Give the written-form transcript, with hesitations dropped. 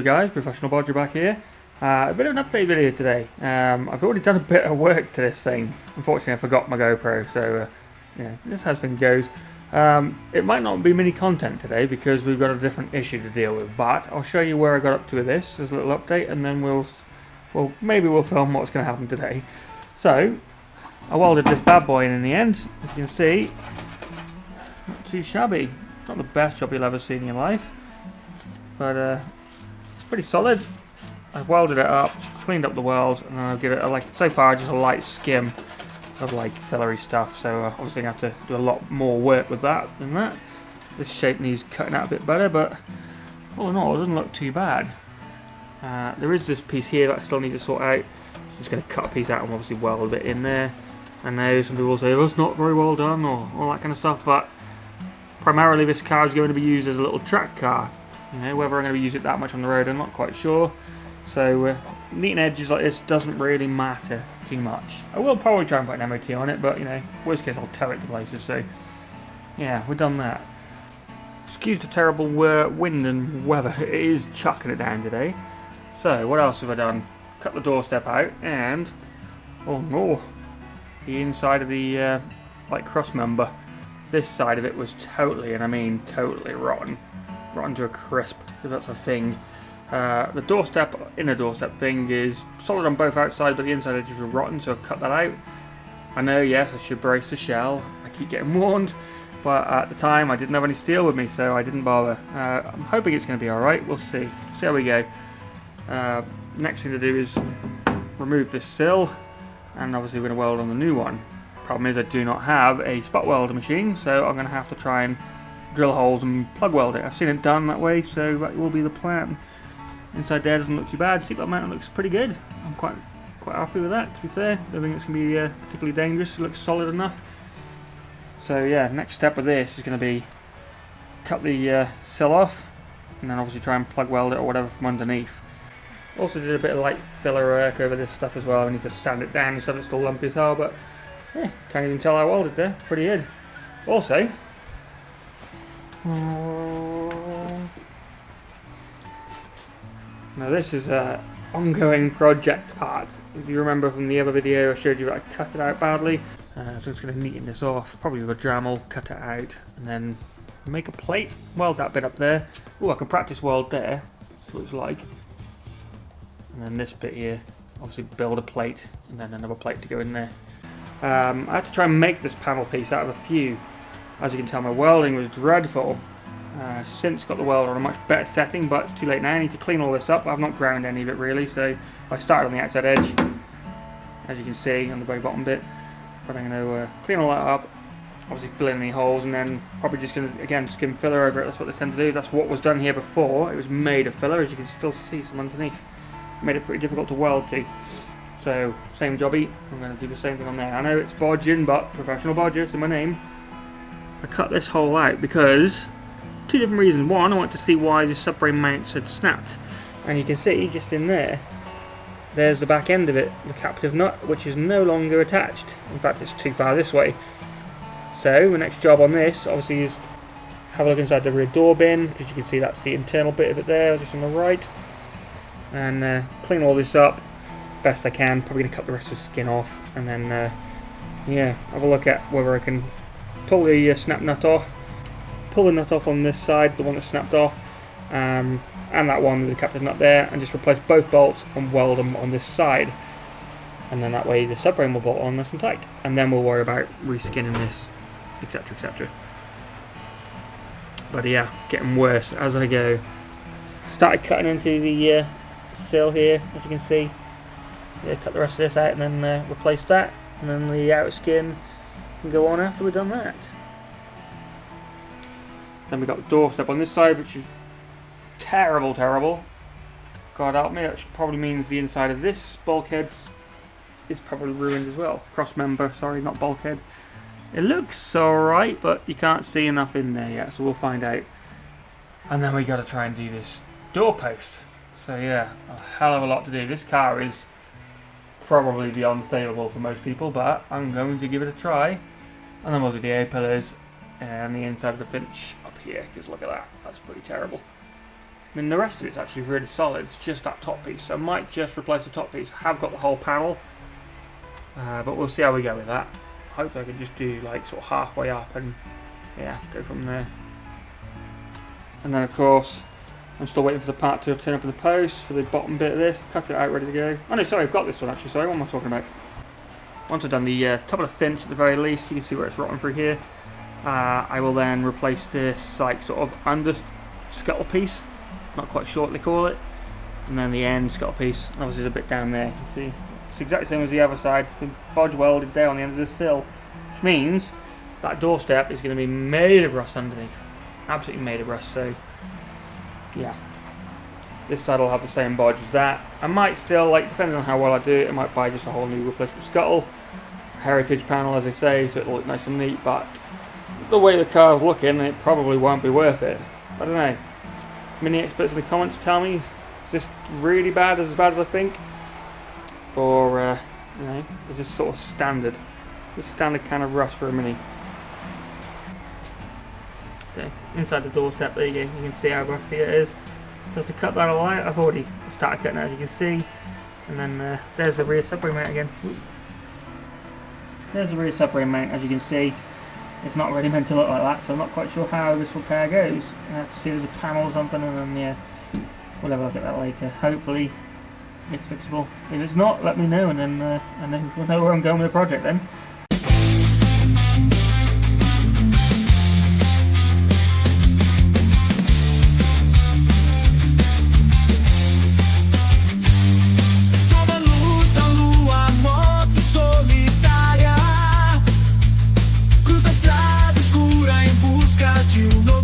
guys, Professional Bodger back here. A bit of an update video today. I've already done a bit of work to this thing. Unfortunately I forgot my GoPro, so yeah, this is how things goes. It might not be mini content today because we've got a different issue to deal with, but I'll show you where I got up to with this as a little update, and then maybe we'll film what's going to happen today. So, I welded this bad boy in the end. As you can see, not too shabby. Not the best job you'll ever see in your life, but it's pretty solid. I've welded it up, cleaned up the welds, and then I'll give it so far just a light skim of fillery stuff. So obviously I have to do a lot more work with that than that. This shape needs cutting out a bit better, but all in all it doesn't look too bad. There is this piece here that I still need to sort out. I'm just going to cut a piece out and obviously weld it in there. I know some people will say, oh, it's not very well done, or all that kind of stuff, but primarily this car is going to be used as a little track car. You know, whether I'm going to be using it that much on the road, I'm not quite sure. So neating edges like this doesn't really matter too much. I will probably try and put an MOT on it, but you know, worst case I'll tow it to places. So yeah, we've done that. Excuse the terrible wind and weather. It is chucking it down today. So what else have I done? Cut the doorstep out, and oh no, the inside of the cross member. This side of it was totally, and I mean totally rotten to a crisp, if that's a thing. The inner doorstep thing is solid on both outsides, but the inside edges were rotten, so I've cut that out. I know, yes, I should brace the shell. I keep getting warned, but at the time I didn't have any steel with me, so I didn't bother. I'm hoping it's going to be alright. We'll see. See how we go. Next thing to do is remove this sill, and obviously we're going to weld on the new one. Problem is I do not have a spot welder machine, so I'm going to have to try and drill holes and plug weld it. I've seen it done that way, so that will be the plan. Inside there doesn't look too bad. Seatbelt mount looks pretty good. I'm quite happy with that, to be fair. I don't think it's going to be particularly dangerous. It looks solid enough. So yeah, next step with this is going to be cut the sill off, and then obviously try and plug weld it or whatever from underneath. Also did a bit of light filler work over this stuff as well. I need to sand it down and stuff. It's still lumpy as hell, but yeah, can't even tell I welded there. Pretty good. Also, now this is an ongoing project part. If you remember from the other video I showed you that I cut it out badly. So I'm just going to neaten this off, probably with a Dremel, cut it out, and then make a plate, weld that bit up there. Oh, I can practice weld there, that's what it's like. And then this bit here, obviously build a plate, and then another plate to go in there. I had to try and make this panel piece out of a few. As you can tell, my welding was dreadful. Since got the welder on a much better setting, but it's too late now. I need to clean all this up. I've not ground any of it really, so I started on the outside edge, as you can see on the very bottom bit. But I'm going to clean all that up, obviously fill in any holes, and then probably just going to again skim filler over it. That's what they tend to do. That's what was done here before. It was made of filler, as you can still see some underneath. Made it pretty difficult to weld to. So same jobby. I'm going to do the same thing on there. I know it's bodging, but Professional Bodger is in my name. I cut this hole out because two different reasons. One, I want to see why the subframe mounts had snapped, and you can see just in there's the back end of it, the captive nut, which is no longer attached. In fact, it's too far this way. So the next job on this obviously is have a look inside the rear door bin, because you can see that's the internal bit of it there, just on the right, and clean all this up best I can. Probably going to cut the rest of the skin off, and then yeah, have a look at whether I can pull the snap nut off, pull the nut off on this side, the one that snapped off, and that one with the captive nut there, and just replace both bolts and weld them on this side, and then that way the subframe will bolt on nice and tight, and then we'll worry about reskinning this, etc, etc. But yeah, getting worse as I go. Started cutting into the sill here, as you can see. Yeah, cut the rest of this out and then replace that, and then the outer skin can go on after we've done that. Then we've got the doorstep on this side, which is terrible. God help me, that probably means the inside of this bulkhead is probably ruined as well. Cross member, sorry, not bulkhead. It looks alright, but you can't see enough in there yet, so we'll find out. And then we got to try and do this doorpost. So yeah, a hell of a lot to do. This car is probably beyond saleable for most people, but I'm going to give it a try. And then we'll do the A-pillars and the inside of the Finch up here, because look at that, that's pretty terrible. I mean, the rest of it's actually really solid. It's just that top piece. So I might just replace the top piece. I have got the whole panel, but we'll see how we go with that. Hopefully I can just do like sort of halfway up and yeah, go from there. And then of course, I'm still waiting for the part to turn up in the post for the bottom bit of this. I've cut it out, ready to go. Oh no, sorry, I've got this one actually. Sorry, what am I talking about? Once I've done the top of the fence at the very least, you can see where it's rotten through here. I will then replace this like sort of under scuttle piece, not quite sure what they call it, and then the end scuttle piece. Obviously the bit down there, you can see it's exactly the same as the other side. It's been bodge welded there on the end of the sill, which means that doorstep is going to be made of rust underneath, absolutely made of rust. So yeah, this side will have the same bodge as that. I might still, like, depending on how well I do it, I might buy just a whole new replacement scuttle, heritage panel as they say, so it'll look nice and neat. But the way the car's looking, it probably won't be worth it. I don't know. Mini experts in the comments tell me, is this really bad, as bad as I think, or you know, is this sort of standard, just standard kind of rust for a Mini? Okay, inside the doorstep there you go. You can see how rusty it is. So to cut that all out, I've already started cutting it, as you can see. And then there's the rear subframe mount again. There's the rear subframe mount, as you can see. It's not really meant to look like that, so I'm not quite sure how this car goes. I have to see if there's a panel or something, and then yeah, we'll have a look at that later. Hopefully it's fixable. If it's not, let me know, and then we'll know where I'm going with the project then. You know